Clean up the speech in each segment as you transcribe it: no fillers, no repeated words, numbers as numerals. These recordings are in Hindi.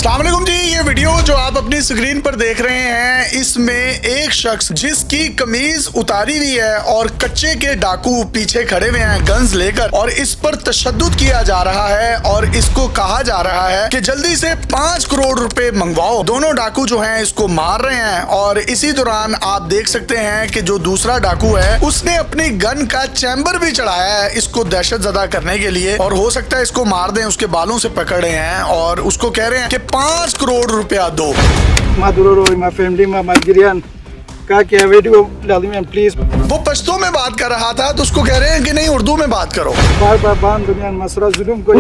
अस्सलाम वालेकुम जी। ये वीडियो जो आप अपनी स्क्रीन पर देख रहे हैं, इसमें एक शख्स जिसकी कमीज उतारी हुई है और कच्चे के डाकू पीछे खड़े हुए हैं गन्स लेकर, और इस पर तशद्दुद किया जा रहा है और इसको कहा जा रहा है कि जल्दी से 5 करोड़ रुपए मंगवाओ। दोनों डाकू जो हैं इसको मार रहे हैं और इसी दौरान आप देख सकते हैं कि जो दूसरा डाकू है उसने अपनी गन का चैम्बर भी चढ़ाया है इसको दहशत ज़दा करने के लिए, और हो सकता है इसको मार दें। उसके बालों से पकड़े हैं और उसको कह रहे हैं कि 5 करोड़ रुपया दो। प्लीज। वो पश्तो में बात कर रहा था तो उसको कह रहे हैं कि नहीं, उर्दू में बात करो। बार बार बान दुनिया मसरा जुल्म को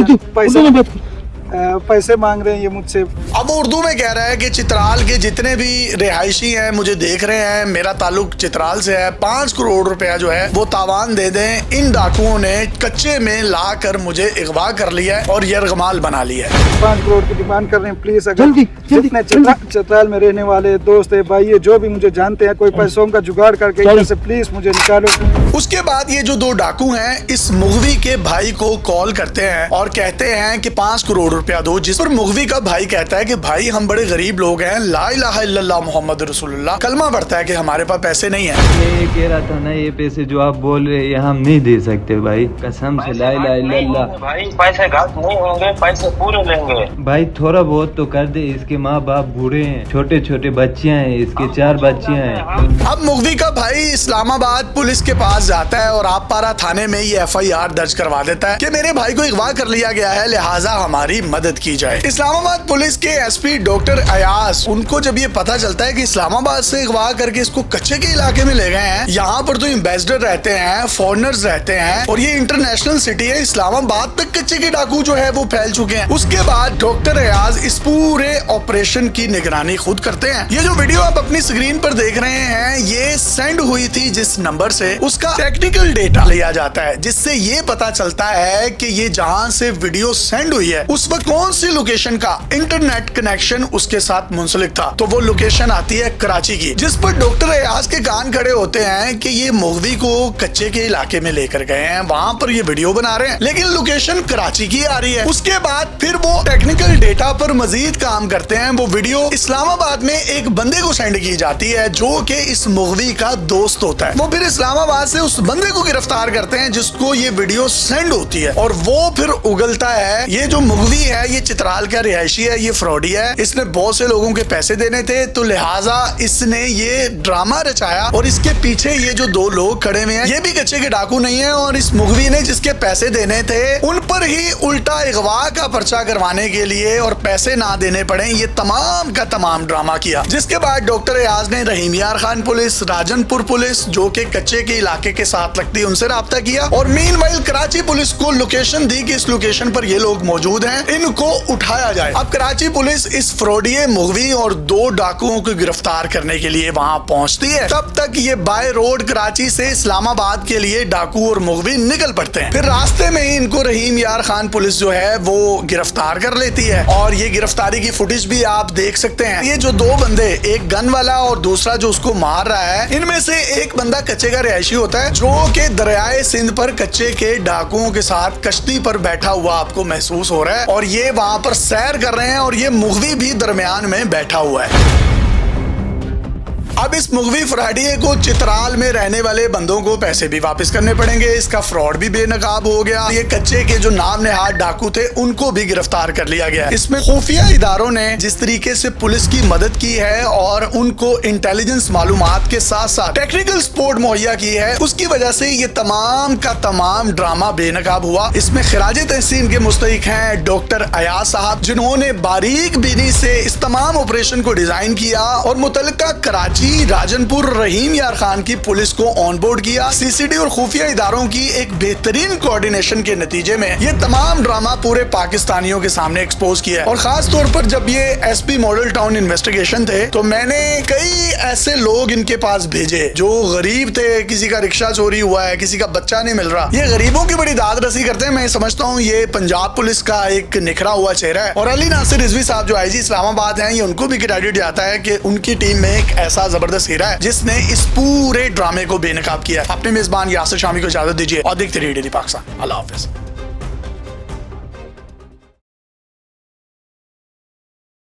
पैसे मांग रहे हैं ये मुझसे। अब वो उर्दू में कह रहा है कि चित्राल के जितने भी रिहायशी हैं मुझे देख रहे हैं, मेरा ताल्लुक चित्राल से है, 5 करोड़ रुपया जो है वो तावान दे दें। इन डाकुओं ने कच्चे में ला कर मुझे अगवा कर लिया है और यरगमाल बना लिया है। 5 करोड़ की डिमांड कर रहे हैं प्लीज। अगर जितने चित्राल में रहने वाले दोस्त है, भाई है, जो भी मुझे जानते हैं, कोई पैसों का जुगाड़ करके इधर से प्लीज मुझे निकालो। उसके बाद ये जो 2 डाकू हैं इस मुगवी के भाई को कॉल करते हैं और कहते हैं कि 5 करोड़ रुपया दो, जिस पर मुगवी का भाई कहता है कि भाई हम बड़े गरीब लोग हैं, ला इलाहा इल्लल्लाह मोहम्मद रसूलुल्लाह कलमा पढ़ता है कि हमारे पास पैसे नहीं है। ये कह रहा था ना, ये पैसे जो आप बोल रहे हैं हम नहीं दे सकते भाई, कसम से ला इलाहा इल्लल्लाह। भाई पैसे गलत नहीं होंगे, पैसे पूरे लेंगे। भाई थोड़ा बहुत तो कर दे, इसके माँ बाप बूढ़े हैं, छोटे छोटे बच्चियां हैं, इसके 4 बच्चियां हैं। अब मुगवी का भाई इस्लामाबाद पुलिस के पास जाता है और आपपारा थाने में ये FIR दर्ज करवा देता है कि मेरे भाई को अगवा कर लिया गया है, लिहाजा हमारी मदद की जाए। इस्लामाबाद पुलिस के SP डॉक्टर अयास, उनको जब ये पता चलता है कि इस्लामाबाद से अगवा करके इसको कच्चे के इलाके में ले गए हैं, यहाँ पर तो एम्बेसडर रहते हैं, फॉरेनर्स रहते हैं और ये इंटरनेशनल सिटी है, इस्लामाबाद तक कच्चे के डाकू जो है वो फैल चुके हैं। उसके बाद डॉक्टर अयाज इस पूरे ऑपरेशन की निगरानी खुद करते हैं। ये जो वीडियो आप अपनी स्क्रीन पर देख रहे हैं, ये सेंड हुई थी जिस नंबर से, उसका टेक्निकल डेटा लिया जाता है, जिससे ये पता चलता है कि ये जहां से वीडियो सेंड हुई है उस वक्त कौन सी लोकेशन का इंटरनेट कनेक्शन उसके साथ मुंसलिक था। तो वो लोकेशन आती है कराची की, जिस पर डॉक्टर अयाज के कान खड़े होते हैं कि ये मुगवी को कच्चे के इलाके में लेकर गए हैं, वहां पर ये वीडियो बना रहे हैं, लेकिन लोकेशन कराची की आ रही है। उसके बाद फिर वो टेक्निकल डेटा पर मजीद काम करते हैं। वो वीडियो इस्लामाबाद में एक बंदे को सेंड की जाती है जो कि इस मुगवी का दोस्त होता है। वो फिर इस्लामाबाद से उस बंदे को गिरफ्तार करते हैं जिसको ये वीडियो सेंड होती है, और वो फिर उगलता है ये जो मुगवी है ये चित्राल का रिहायशी है, ये फ्रॉडी है, इसने बहुत से लोगों के पैसे देने थे, तो लिहाजा इसने ये ड्रामा रचाया और इसके पीछे ये जो 2 लोग खड़े हुए हैं ये भी कच्चे के डाकू नहीं है, और इस मुगवी ने जिसके पैसे देने थे उन पर ही उल्टा अगवा का पर्चा करवाने के लिए और पैसे ना देने पड़े, ये तमाम का तमाम ड्रामा किया। जिसके बाद डॉक्टर अयाज ने रहीम यार खान पुलिस, राजनपुर पुलिस जो कि कच्चे के इलाके के साथ लगती है उनसे राब्ता किया, और मीनवाइल कराची पुलिस को लोकेशन दी कि इस लोकेशन पर ये लोग मौजूद हैं, इनको उठाया जाए। अब कराची पुलिस इस फ्रॉडिये मुगवी और 2 डाकुओं को गिरफ्तार करने के लिए वहां पहुंचती है। तब तक ये बाय रोड कराची से इस्लामाबाद के लिए डाकू और मुगवी निकल पड़ते हैं। फिर रास्ते में ही इनको रहीम यार खान पुलिस जो है वो गिरफ्तार कर लेती है, और ये गिरफ्तारी की फुटेज भी आप देख सकते हैं। ये जो 2 बंदे, एक गन वाला और दूसरा जो उसको मार रहा है, इनमें से एक बंदा कच्चे का रिहायशी होता है जो कि दरियाए सिंध पर कच्चे के डाकुओं के साथ कश्ती पर बैठा हुआ आपको महसूस हो रहा है, और ये वहां पर सैर कर रहे हैं और ये मुगवी भी दरमियान में बैठा हुआ है। अब इस मुगवी फ्रॉडिये को चित्राल में रहने वाले बंदों को पैसे भी वापस करने पड़ेंगे, इसका फ्रॉड भी बेनकाब हो गया। ये कच्चे के जो नाम नेहाद डाकू थे उनको भी गिरफ्तार कर लिया गया। इसमें खुफिया इदारों ने जिस तरीके से पुलिस की मदद की है और उनको इंटेलिजेंस मालूमात के साथ साथ टेक्निकल सपोर्ट मुहैया की है, उसकी वजह से ये तमाम का तमाम ड्रामा बेनकाब हुआ। इसमें खिराज तहसीन के मुस्तहिक हैं डॉक्टर अयाज साहब, जिन्होंने बारीक बीनी से इस तमाम ऑपरेशन को डिजाइन किया और मुतल्लिका कराची, राजनपुर, रहीम यार खान की पुलिस को ऑन बोर्ड किया। CCD और खुफिया इदारों की एक बेहतरीन कोऑर्डिनेशन के नतीजे में ये तमाम ड्रामा पूरे पाकिस्तानियों के सामने एक्सपोज किया है। और खास तौर पर जब ये SP मॉडल टाउन इन्वेस्टिगेशन थे तो मैंने कई ऐसे लोग इनके पास भेजे जो गरीब थे, किसी का रिक्शा चोरी हुआ है, किसी का बच्चा नहीं मिल रहा, ये गरीबों की बड़ी दाद रसी करते हैं। मैं समझता हूँ ये पंजाब पुलिस का एक निखरा हुआ चेहरा है, और अली नासिर रिजवी साहब जो IG इस्लामाबाद हैं, ये उनको भी क्रेडिट जाता है कि उनकी टीम में एक ऐसा जबरदस्त हीरा है जिसने इस पूरे ड्रामे को बेनकाब किया। अपने मेजबान यासिर शामी को इजाजत दीजिए और देखते रहिए डेली पाकिस्तान। अल्लाह हाफिज।